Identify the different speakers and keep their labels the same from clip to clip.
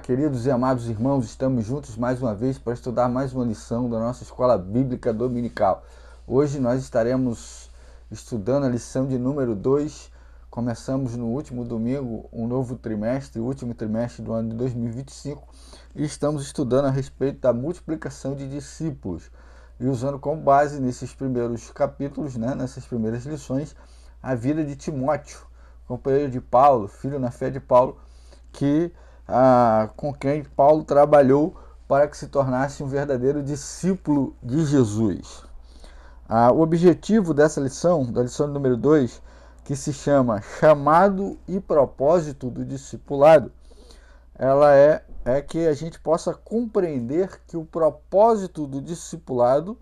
Speaker 1: queridos e amados irmãos, estamos juntos mais uma vez para estudar mais uma lição da nossa Escola Bíblica Dominical. Hoje nós estaremos estudando a lição de número 2. Começamos no último domingo um novo trimestre, o último trimestre do ano de 2025, e estamos estudando a respeito da multiplicação de discípulos. E usando como base nesses primeiros capítulos, nessas primeiras lições, a vida de Timóteo, companheiro de Paulo, filho na fé de Paulo, com quem Paulo trabalhou para que se tornasse um verdadeiro discípulo de Jesus. O objetivo dessa lição, da lição número 2, que se chama Chamado e Propósito do Discipulado, ela é que a gente possa compreender que o propósito do discipulado,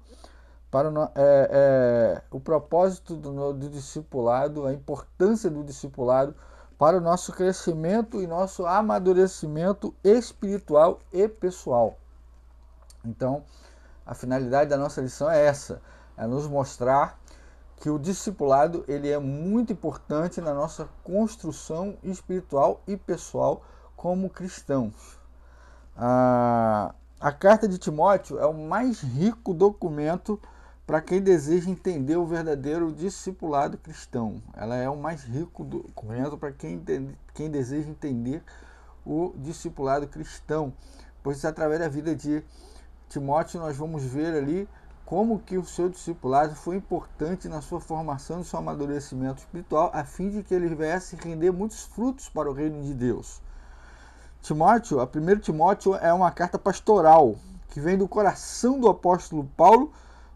Speaker 1: o propósito do discipulado, a importância do discipulado para o nosso crescimento e nosso amadurecimento espiritual e pessoal. Então, a finalidade da nossa lição é essa, é nos mostrar que o discipulado ele é muito importante na nossa construção espiritual e pessoal como cristãos. A carta de Timóteo é o mais rico documento para quem deseja entender o verdadeiro discipulado cristão. Ela é o mais rico documento para quem deseja entender o discipulado cristão, pois através da vida de Timóteo nós vamos ver ali como que o seu discipulado foi importante na sua formação e seu amadurecimento espiritual, a fim de que ele viesse render muitos frutos para o reino de Deus. Timóteo, a 1 Timóteo é uma carta pastoral que vem do coração do apóstolo Paulo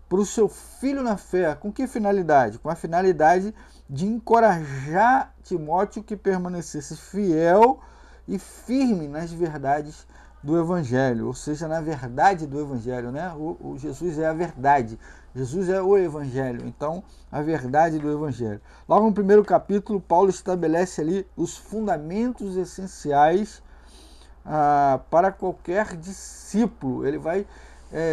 Speaker 1: para o seu filho na fé. Com que finalidade? Com a finalidade de encorajar Timóteo que permanecesse fiel e firme nas verdades do Evangelho, ou seja, na verdade do Evangelho, O Jesus é a verdade, Jesus é o Evangelho, então a verdade do Evangelho. Logo no primeiro capítulo, Paulo estabelece ali os fundamentos essenciais para qualquer discípulo. Ele vai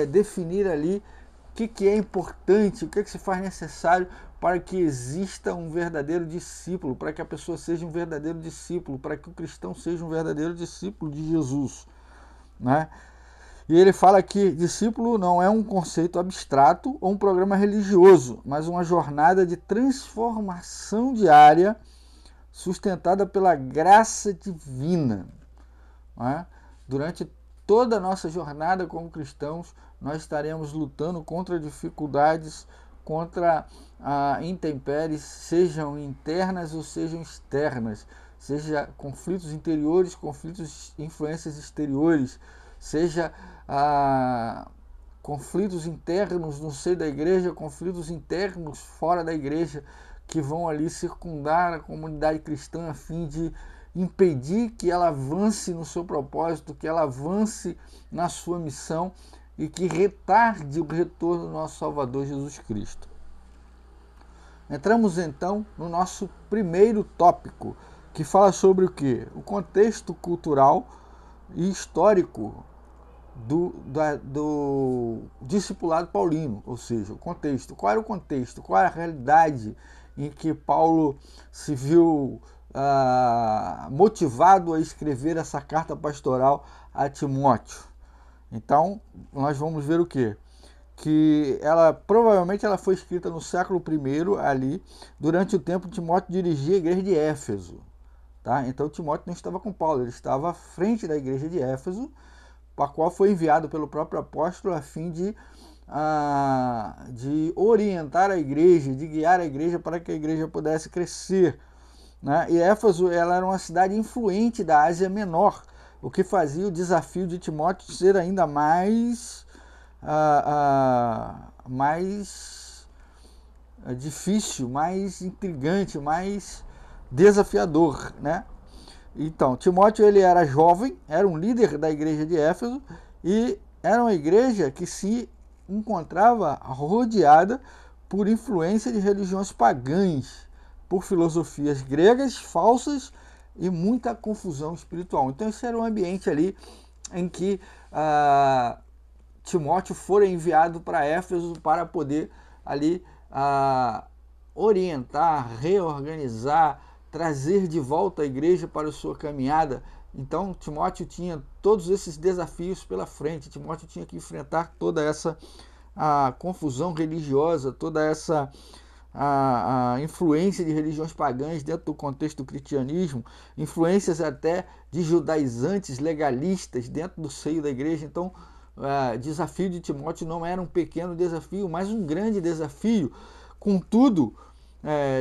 Speaker 1: definir ali o que é importante, o que se faz necessário para que exista um verdadeiro discípulo, para que a pessoa seja um verdadeiro discípulo, para que o cristão seja um verdadeiro discípulo de Jesus. E ele fala que discípulo não é um conceito abstrato ou um programa religioso, mas uma jornada de transformação diária sustentada pela graça divina. Durante toda a nossa jornada como cristãos, nós estaremos lutando contra dificuldades, contra intempéries, sejam internas ou sejam externas, seja conflitos interiores, conflitos, influências exteriores, seja conflitos internos no seio da igreja, conflitos internos fora da igreja, que vão ali circundar a comunidade cristã a fim de impedir que ela avance no seu propósito, que ela avance na sua missão e que retarde o retorno do nosso Salvador Jesus Cristo. Entramos então no nosso primeiro tópico, que fala sobre o quê? O contexto cultural e histórico do discipulado paulino, ou seja, o contexto. Qual era o contexto? Qual era a realidade em que Paulo se viu motivado a escrever essa carta pastoral a Timóteo? Então, nós vamos ver o quê? Que provavelmente ela foi escrita no século I, ali, durante o tempo que Timóteo dirigia a igreja de Éfeso. Então, Timóteo não estava com Paulo, ele estava à frente da igreja de Éfeso, para a qual foi enviado pelo próprio apóstolo a fim de orientar a igreja, de guiar a igreja para que a igreja pudesse crescer. E Éfeso ela era uma cidade influente da Ásia Menor, o que fazia o desafio de Timóteo ser ainda mais difícil, mais intrigante, mais desafiador, Então, Timóteo ele era jovem, era um líder da igreja de Éfeso e era uma igreja que se encontrava rodeada por influência de religiões pagãs, por filosofias gregas falsas e muita confusão espiritual. Então esse era um ambiente ali em que Timóteo foi enviado para Éfeso para poder ali orientar, reorganizar, trazer de volta a igreja para a sua caminhada Então Timóteo tinha todos esses desafios pela frente. Timóteo tinha que enfrentar toda essa a confusão religiosa, toda essa a influência de religiões pagãs dentro do contexto do cristianismo, influências até de judaizantes legalistas dentro do seio da igreja. Então, o desafio de Timóteo não era um pequeno desafio, mas um grande desafio. Contudo,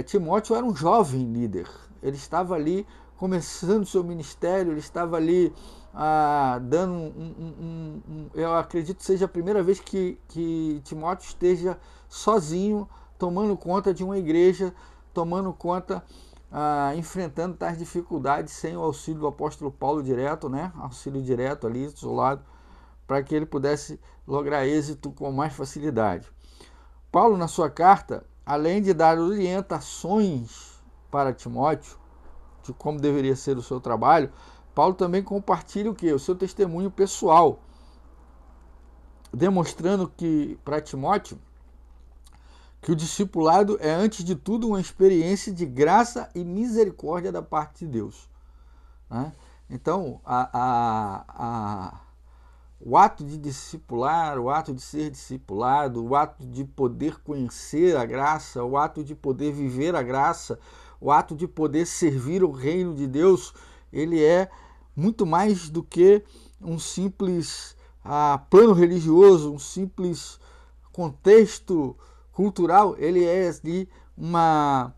Speaker 1: Timóteo era um jovem líder. Ele estava ali começando seu ministério, ele estava ali dando eu acredito que seja a primeira vez que Timóteo esteja sozinho, tomando conta de uma igreja, tomando conta, enfrentando tais dificuldades sem o auxílio do apóstolo Paulo direto, né? Auxílio direto ali, isolado, para que ele pudesse lograr êxito com mais facilidade. Paulo, na sua carta, além de dar orientações para Timóteo, de como deveria ser o seu trabalho, Paulo também compartilha o quê? O seu testemunho pessoal, demonstrando que, para Timóteo, que o discipulado é, antes de tudo, uma experiência de graça e misericórdia da parte de Deus. Né? Então, o ato de discipular, o ato de ser discipulado, o ato de poder conhecer a graça, o ato de poder viver a graça, o ato de poder servir o reino de Deus, ele é muito mais do que um simples plano religioso, um simples contexto cultural. Ele é de uma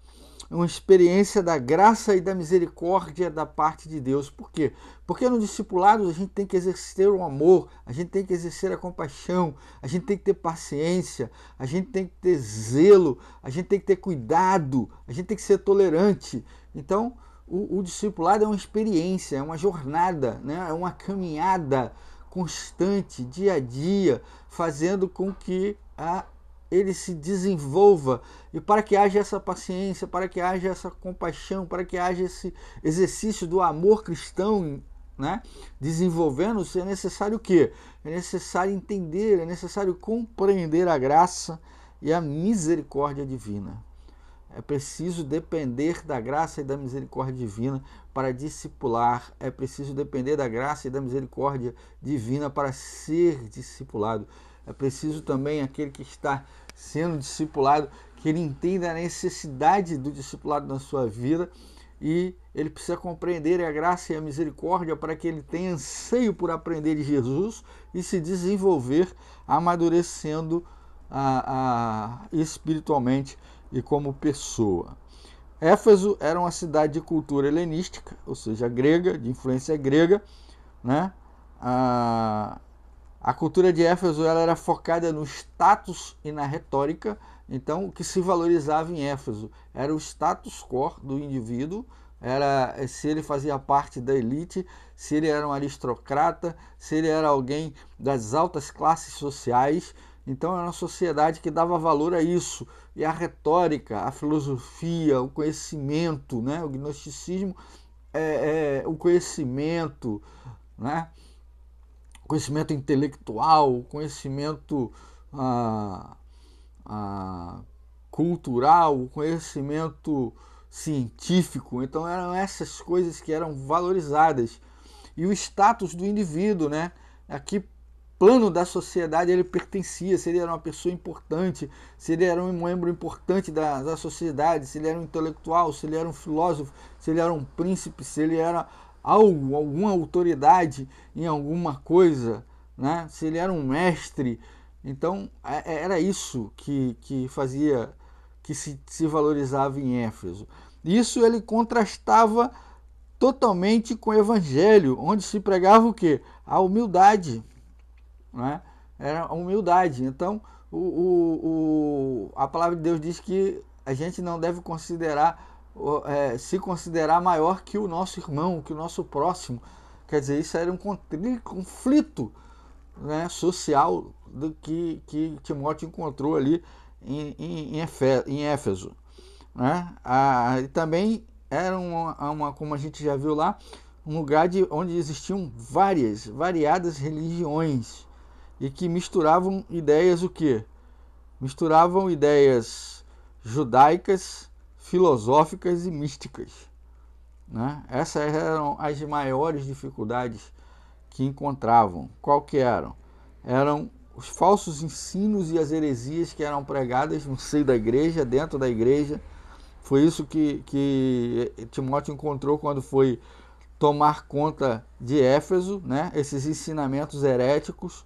Speaker 1: experiência da graça e da misericórdia da parte de Deus. Por quê? Porque no discipulado a gente tem que exercer o amor, a gente tem que exercer a compaixão, a gente tem que ter paciência, a gente tem que ter zelo, a gente tem que ter cuidado, a gente tem que ser tolerante. Então, o discipulado é uma experiência, é uma jornada, né? É uma caminhada constante, dia a dia, fazendo com que ele se desenvolva, e para que haja essa paciência, para que haja essa compaixão, para que haja esse exercício do amor cristão, né, desenvolvendo-se, é necessário o quê? É necessário entender, é necessário compreender a graça e a misericórdia divina. É preciso depender da graça e da misericórdia divina para discipular. É preciso depender da graça e da misericórdia divina para ser discipulado. É preciso também aquele que está sendo discipulado, que ele entenda a necessidade do discipulado na sua vida, e ele precisa compreender a graça e a misericórdia para que ele tenha anseio por aprender de Jesus e se desenvolver, amadurecendo espiritualmente e como pessoa. Éfeso era uma cidade de cultura helenística, ou seja, grega, de influência grega, né? A cultura de Éfeso ela era focada no status e na retórica. Então, o que se valorizava em Éfeso era o status quo do indivíduo, era se ele fazia parte da elite, se ele era um aristocrata, se ele era alguém das altas classes sociais. Então, era uma sociedade que dava valor a isso. E a retórica, a filosofia, o conhecimento, né? O gnosticismo o conhecimento, né? O conhecimento intelectual, o conhecimento cultural, o conhecimento científico. Então eram essas coisas que eram valorizadas. E o status do indivíduo, né? A que plano da sociedade ele pertencia, se ele era uma pessoa importante, se ele era um membro importante da sociedade, se ele era um intelectual, se ele era um filósofo, se ele era um príncipe, se ele era alguma autoridade em alguma coisa, né? Se ele era um mestre. Então era isso que fazia, que se valorizava em Éfeso. Isso ele contrastava totalmente com o evangelho, onde se pregava o quê? A humildade, né? Era a humildade. Então a palavra de Deus diz que a gente não deve se considerar maior que o nosso irmão, que o nosso próximo. Quer dizer, isso era um conflito, né, social do que Timóteo encontrou ali em Éfeso, né? E também era como a gente já viu lá, um lugar onde existiam variadas religiões e que misturavam ideias o quê? Misturavam ideias judaicas, filosóficas e místicas. né? Essas eram as maiores dificuldades que encontravam. Qual que eram? Eram os falsos ensinos e as heresias que eram pregadas no seio da igreja, dentro da igreja. Foi isso que Timóteo encontrou quando foi tomar conta de Éfeso, né? Esses ensinamentos heréticos.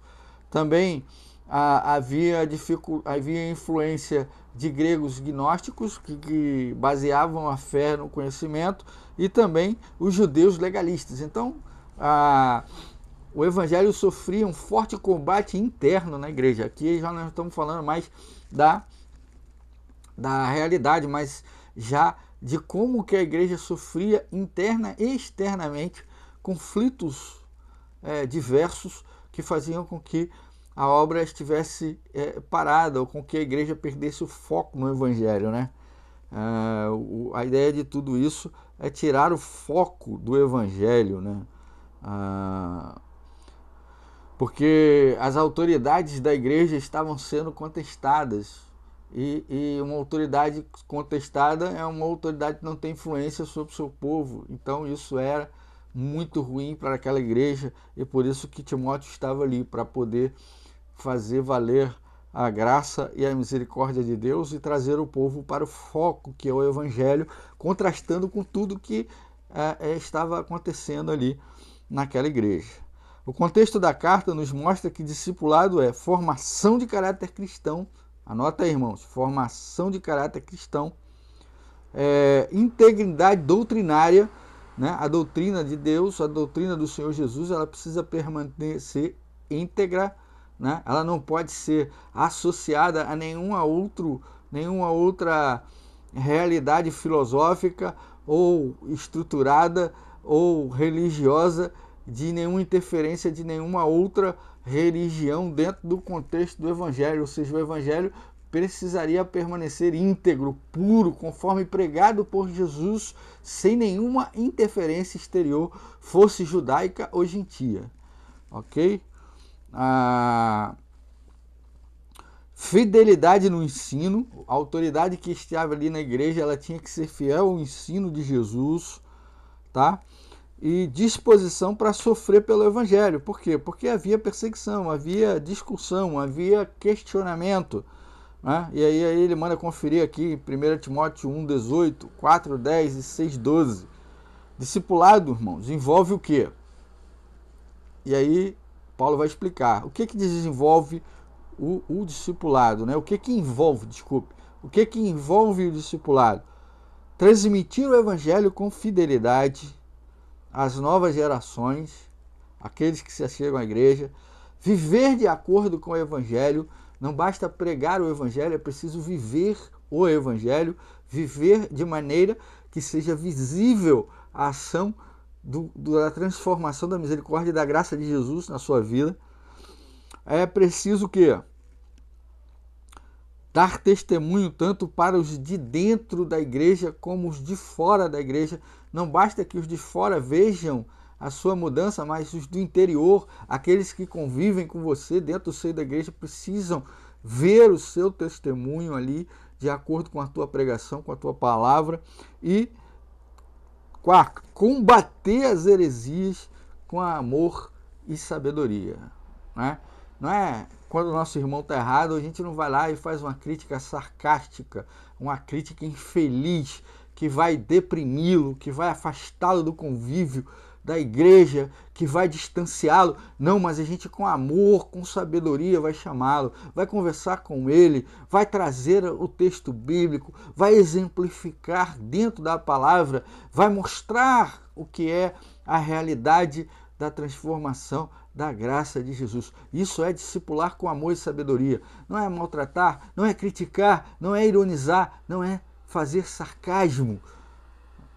Speaker 1: Também havia influência de gregos gnósticos que baseavam a fé no conhecimento, e também os judeus legalistas. Então, o evangelho sofria um forte combate interno na igreja. Aqui já não estamos falando mais da realidade, mas já de como que a igreja sofria interna e externamente conflitos diversos que faziam com que a obra estivesse parada, ou com que a igreja perdesse o foco no evangelho, né? A ideia de tudo isso é tirar o foco do evangelho, né? Porque as autoridades da igreja estavam sendo contestadas, e uma autoridade contestada é uma autoridade que não tem influência sobre o seu povo. Então isso era muito ruim para aquela igreja, e por isso que Timóteo estava ali, para poder fazer valer a graça e a misericórdia de Deus e trazer o povo para o foco, que é o evangelho, contrastando com tudo que estava acontecendo ali naquela igreja. O contexto da carta nos mostra que discipulado é formação de caráter cristão. Anota aí, irmãos, formação de caráter cristão, integridade doutrinária, né? A doutrina de Deus, a doutrina do Senhor Jesus, ela precisa permanecer íntegra, né? Ela não pode ser associada a nenhuma outra realidade filosófica ou estruturada ou religiosa, de nenhuma interferência de nenhuma outra religião dentro do contexto do evangelho. Ou seja, o evangelho precisaria permanecer íntegro, puro, conforme pregado por Jesus, sem nenhuma interferência exterior, fosse judaica ou gentia. Ok? Fidelidade no ensino. A autoridade que estava ali na igreja, ela tinha que ser fiel ao ensino de Jesus, tá? E disposição para sofrer pelo evangelho. Por quê? Porque havia perseguição, havia discussão, havia questionamento, né? E aí ele manda conferir aqui 1 Timóteo 1,18, 4,10 e 6,12. Discipulado, irmãos, envolve o quê? E aí Paulo vai explicar o que desenvolve o discipulado, né? O que envolve, o que envolve o discipulado? Transmitir o evangelho com fidelidade às novas gerações, aqueles que se achegam à igreja, viver de acordo com o evangelho. Não basta pregar o evangelho, é preciso viver o evangelho, viver de maneira que seja visível a ação da transformação da misericórdia e da graça de Jesus na sua vida. É preciso o quê? Dar testemunho tanto para os de dentro da igreja como os de fora da igreja. Não basta que os de fora vejam a sua mudança, mas os do interior, aqueles que convivem com você dentro do seio da igreja, precisam ver o seu testemunho ali, de acordo com a tua pregação, com a tua palavra. E quarto, combater as heresias com amor e sabedoria, né? Não é quando o nosso irmão está errado, a gente não vai lá e faz uma crítica sarcástica, uma crítica infeliz, que vai deprimi-lo, que vai afastá-lo do convívio da igreja, que vai distanciá-lo. Não, mas a gente com amor, com sabedoria vai chamá-lo, vai conversar com ele, vai trazer o texto bíblico, vai exemplificar dentro da palavra, vai mostrar o que é a realidade da transformação da graça de Jesus. Isso é discipular com amor e sabedoria. Não é maltratar, não é criticar, não é ironizar, não é fazer sarcasmo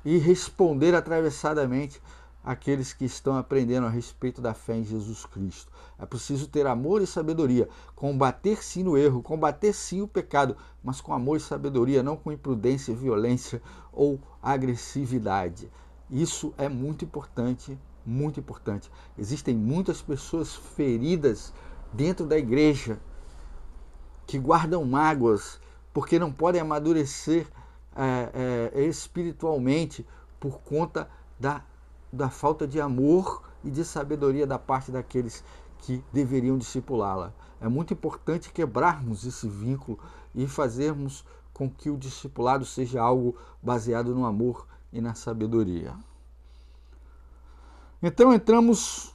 Speaker 1: e responder atravessadamente àqueles que estão aprendendo a respeito da fé em Jesus Cristo. É preciso ter amor e sabedoria, combater sim o erro, combater sim o pecado, mas com amor e sabedoria, não com imprudência, violência ou agressividade. Isso é muito importante. Muito importante. Existem muitas pessoas feridas dentro da igreja que guardam mágoas porque não podem amadurecer espiritualmente por conta da falta de amor e de sabedoria da parte daqueles que deveriam discipulá-la. É muito importante quebrarmos esse vínculo e fazermos com que o discipulado seja algo baseado no amor e na sabedoria. Então entramos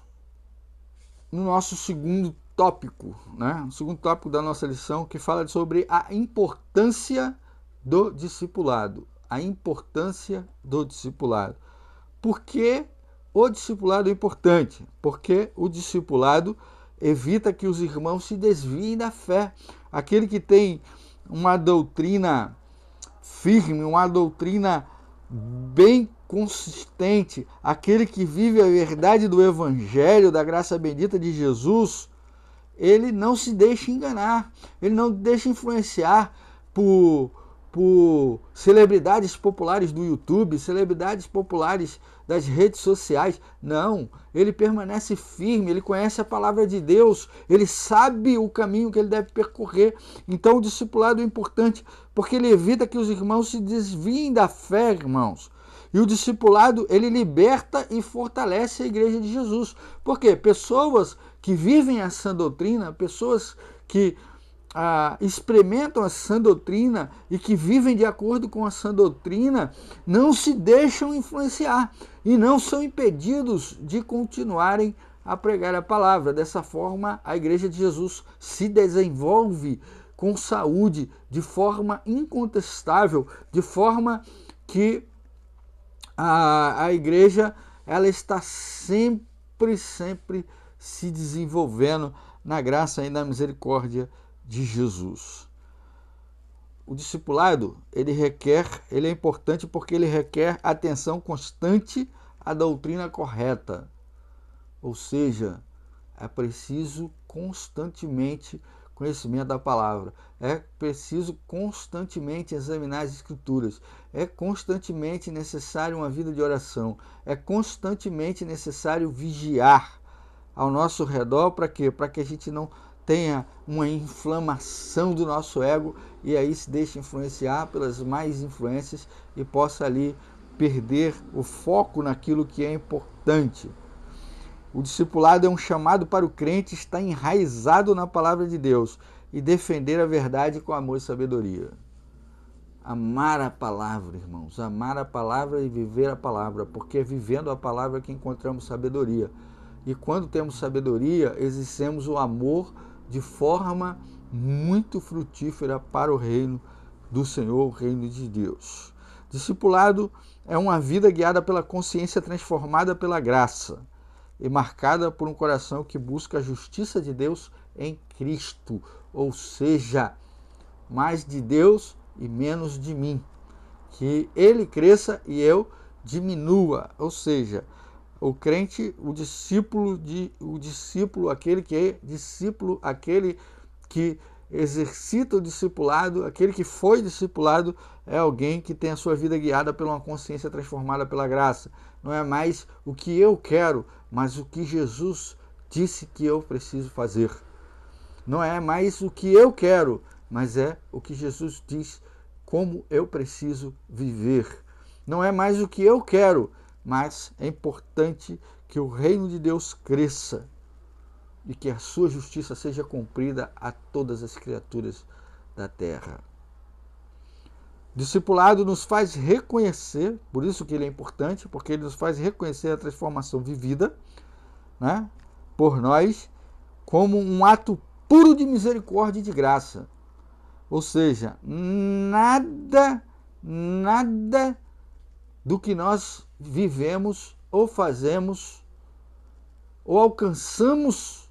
Speaker 1: no nosso segundo tópico, né? O segundo tópico da nossa lição, que fala sobre a importância do discipulado. A importância do discipulado. Por que o discipulado é importante? Porque o discipulado evita que os irmãos se desviem da fé. Aquele que tem uma doutrina firme, uma doutrina bem consistente, aquele que vive a verdade do Evangelho, da graça bendita de Jesus, ele não se deixa enganar, ele não deixa influenciar por celebridades populares do YouTube, celebridades populares das redes sociais. Não, ele permanece firme, ele conhece a palavra de Deus, ele sabe o caminho que ele deve percorrer. Então o discipulado é importante porque ele evita que os irmãos se desviem da fé, irmãos. E o discipulado, ele liberta e fortalece a igreja de Jesus. Por quê? Pessoas que vivem a sã doutrina, pessoas que experimentam a sã doutrina e que vivem de acordo com a sã doutrina, não se deixam influenciar e não são impedidos de continuarem a pregar a palavra. Dessa forma, a igreja de Jesus se desenvolve com saúde, de forma incontestável, de forma que a igreja ela está sempre se desenvolvendo na graça e na misericórdia de Jesus. O discipulado, ele é importante porque ele requer atenção constante à doutrina correta. Ou seja, é preciso constantemente conhecimento da palavra. É preciso constantemente examinar as escrituras. É constantemente necessário uma vida de oração. É constantemente necessário vigiar ao nosso redor. Para quê? Para que a gente não tenha uma inflamação do nosso ego e aí se deixe influenciar pelas más influências e possa ali perder o foco naquilo que é importante. O discipulado é um chamado para o crente estar enraizado na palavra de Deus e defender a verdade com amor e sabedoria. Amar a palavra, irmãos, amar a palavra e viver a palavra, porque é vivendo a palavra que encontramos sabedoria. E quando temos sabedoria, exercemos o amor de forma muito frutífera para o reino do Senhor, o reino de Deus. Discipulado é uma vida guiada pela consciência transformada pela graça e marcada por um coração que busca a justiça de Deus em Cristo, ou seja, mais de Deus e menos de mim, que ele cresça e eu diminua, ou seja, o crente, o discípulo, aquele que é discípulo, aquele que exercita o discipulado, aquele que foi discipulado, é alguém que tem a sua vida guiada por uma consciência transformada pela graça. Não é mais o que eu quero, mas o que Jesus disse que eu preciso fazer. Não é mais o que eu quero, mas é o que Jesus diz como eu preciso viver. Não é mais o que eu quero, mas é importante que o reino de Deus cresça e que a sua justiça seja cumprida a todas as criaturas da terra. Discipulado nos faz reconhecer, por isso que ele é importante, porque ele nos faz reconhecer a transformação vivida, né, por nós como um ato puro de misericórdia e de graça. Ou seja, nada do que nós vivemos ou fazemos ou alcançamos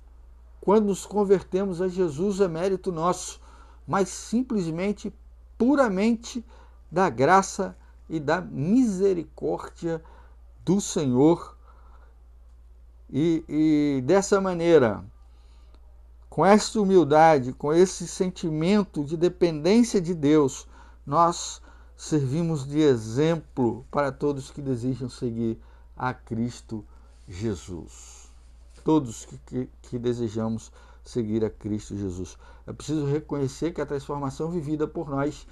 Speaker 1: quando nos convertemos a Jesus é mérito nosso, mas simplesmente, puramente da graça e da misericórdia do Senhor. E dessa maneira, com essa humildade, com esse sentimento de dependência de Deus, nós servimos de exemplo para todos que desejam seguir a Cristo Jesus. Todos que desejamos seguir a Cristo Jesus. É preciso reconhecer que a transformação vivida por nós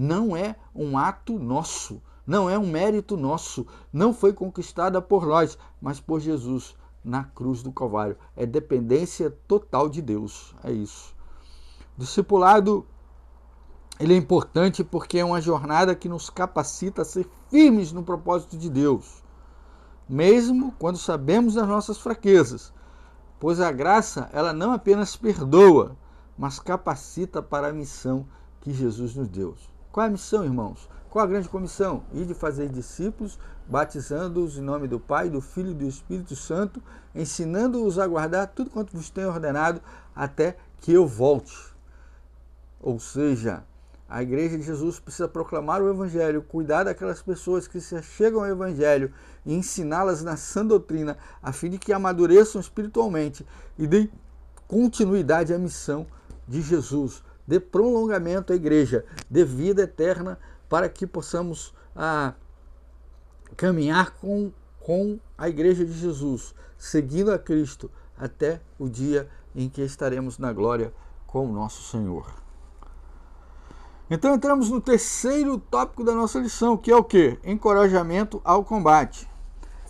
Speaker 1: não é um ato nosso, não é um mérito nosso, não foi conquistada por nós, mas por Jesus na cruz do Calvário. É dependência total de Deus, é isso. Discipulado, ele é importante porque é uma jornada que nos capacita a ser firmes no propósito de Deus, mesmo quando sabemos das nossas fraquezas, pois a graça, ela não apenas perdoa, mas capacita para a missão que Jesus nos deu. Qual é a missão, irmãos? Qual a grande comissão? Ir de fazer discípulos, batizando-os em nome do Pai, do Filho e do Espírito Santo, ensinando-os a guardar tudo quanto vos tenho ordenado, até que eu volte. Ou seja, a Igreja de Jesus precisa proclamar o Evangelho, cuidar daquelas pessoas que se chegam ao Evangelho e ensiná-las na sã doutrina, a fim de que amadureçam espiritualmente e deem continuidade à missão de Jesus, dê prolongamento à Igreja, dê vida eterna para que possamos caminhar com a Igreja de Jesus, seguindo a Cristo até o dia em que estaremos na glória com o nosso Senhor. Então entramos no terceiro tópico da nossa lição, que é o quê? Encorajamento ao combate.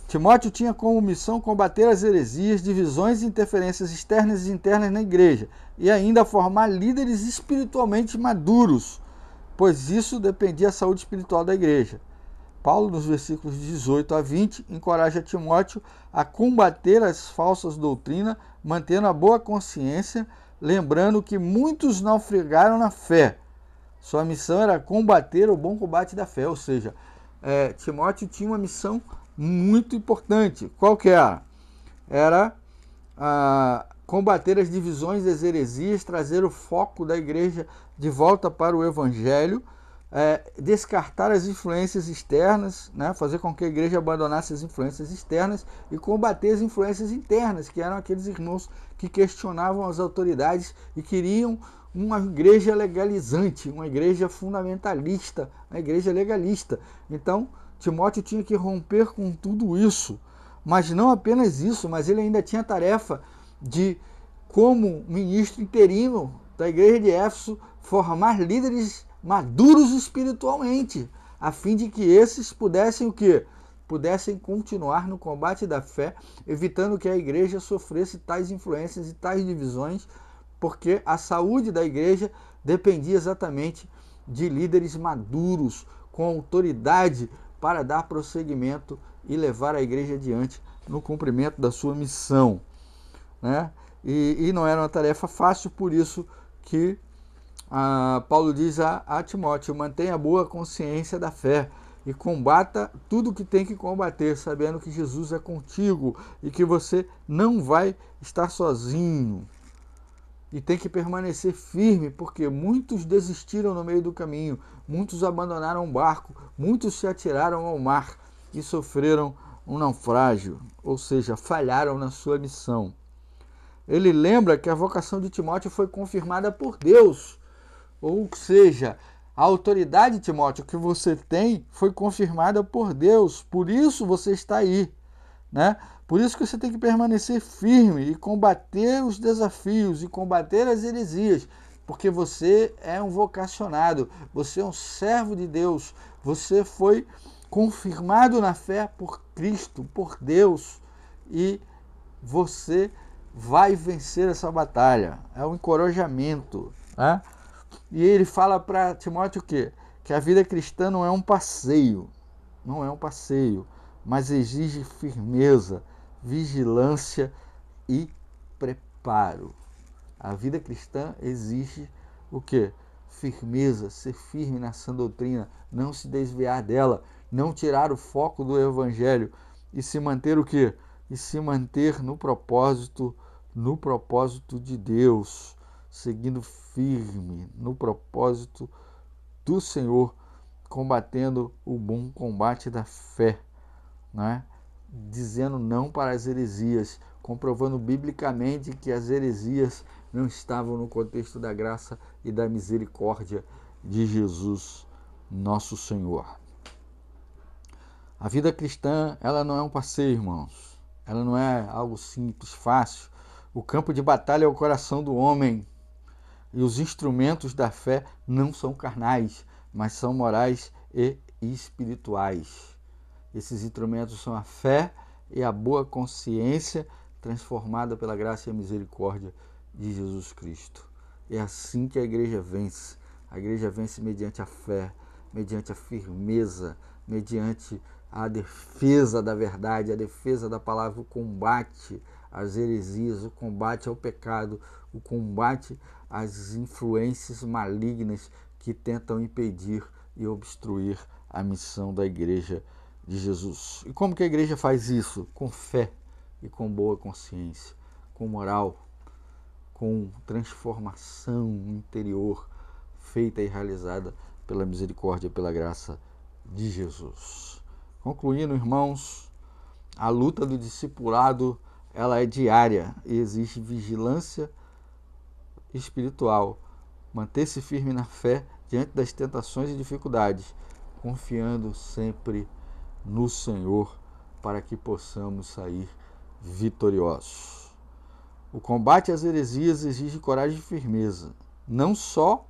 Speaker 1: Timóteo tinha como missão combater as heresias, divisões e interferências externas e internas na igreja, e ainda formar líderes espiritualmente maduros, pois isso dependia da saúde espiritual da igreja. Paulo, nos versículos 18 a 20, encoraja Timóteo a combater as falsas doutrinas, mantendo a boa consciência, lembrando que muitos naufragaram na fé. Sua missão era combater o bom combate da fé, ou seja, Timóteo tinha uma missão muito importante. Qual que era? Era combater as divisões das heresias, trazer o foco da igreja de volta para o Evangelho, descartar as influências externas, né? Fazer com que a igreja abandonasse as influências externas e combater as influências internas, que eram aqueles irmãos que questionavam as autoridades e queriam uma igreja legalizante, uma igreja fundamentalista, uma igreja legalista. Então, Timóteo tinha que romper com tudo isso. Mas não apenas isso, mas ele ainda tinha a tarefa de, como ministro interino da igreja de Éfeso, formar líderes maduros espiritualmente, a fim de que esses pudessem o quê? Pudessem continuar no combate da fé, evitando que a igreja sofresse tais influências e tais divisões, porque a saúde da igreja dependia exatamente de líderes maduros, com autoridade para dar prosseguimento e levar a igreja adiante no cumprimento da sua missão, né? E não era uma tarefa fácil, por isso que Paulo diz a Timóteo: mantenha a boa consciência da fé e combata tudo que tem que combater, sabendo que Jesus é contigo e que você não vai estar sozinho. E tem que permanecer firme, porque muitos desistiram no meio do caminho, muitos abandonaram o barco, muitos se atiraram ao mar e sofreram um naufrágio, ou seja, falharam na sua missão. Ele lembra que a vocação de Timóteo foi confirmada por Deus, ou seja, a autoridade, Timóteo, que você tem foi confirmada por Deus, por isso você está aí, né? Por isso que você tem que permanecer firme e combater os desafios e combater as heresias, porque você é um vocacionado, você é um servo de Deus, você foi confirmado na fé por Cristo, por Deus, e você vai vencer essa batalha. É um encorajamento, né? E ele fala para Timóteo o quê? Que a vida cristã não é um passeio, não é um passeio, mas exige firmeza, vigilância e preparo. A vida cristã exige o quê? Firmeza, ser firme na sã doutrina, não se desviar dela, não tirar o foco do evangelho e se manter o quê? E se manter no propósito de Deus, seguindo firme no propósito do Senhor, combatendo o bom combate da fé, né? Dizendo não para as heresias, comprovando biblicamente que as heresias não estavam no contexto da graça e da misericórdia de Jesus, nosso Senhor. A vida cristã, ela não é um passeio, irmãos. Ela não é algo simples, fácil. O campo de batalha é o coração do homem. E os instrumentos da fé não são carnais, mas são morais e espirituais. Esses instrumentos são a fé e a boa consciência transformada pela graça e a misericórdia de Jesus Cristo. É assim que a igreja vence. A igreja vence mediante a fé, mediante a firmeza, mediante a defesa da verdade, a defesa da palavra, o combate às heresias, o combate ao pecado, o combate às influências malignas que tentam impedir e obstruir a missão da igreja de Jesus. E como que a igreja faz isso? Com fé e com boa consciência, com moral, com transformação interior feita e realizada pela misericórdia e pela graça de Jesus. Concluindo, irmãos, a luta do discipulado ela é diária e exige vigilância espiritual, manter-se firme na fé diante das tentações e dificuldades, confiando sempre no Senhor para que possamos sair vitoriosos. O combate às heresias exige coragem e firmeza, não só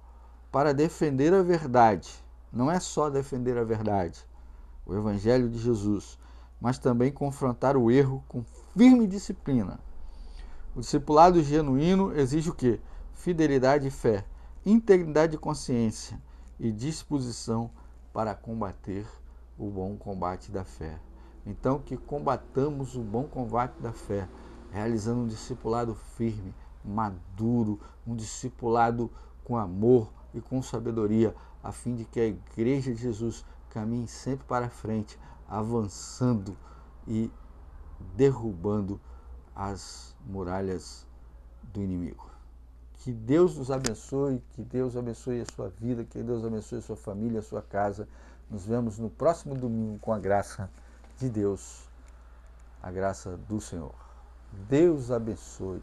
Speaker 1: para defender a verdade, não é só defender a verdade, o Evangelho de Jesus, mas também confrontar o erro com firme disciplina. O discipulado genuíno exige o quê? Fidelidade e fé, integridade de consciência e disposição para combater o bom combate da fé. Então, que combatamos o bom combate da fé, realizando um discipulado firme, maduro, um discipulado com amor e com sabedoria, a fim de que a Igreja de Jesus caminhe sempre para frente, avançando e derrubando as muralhas do inimigo. Que Deus nos abençoe, que Deus abençoe a sua vida, que Deus abençoe a sua família, a sua casa. Nos vemos no próximo domingo com a graça de Deus, a graça do Senhor. Deus abençoe.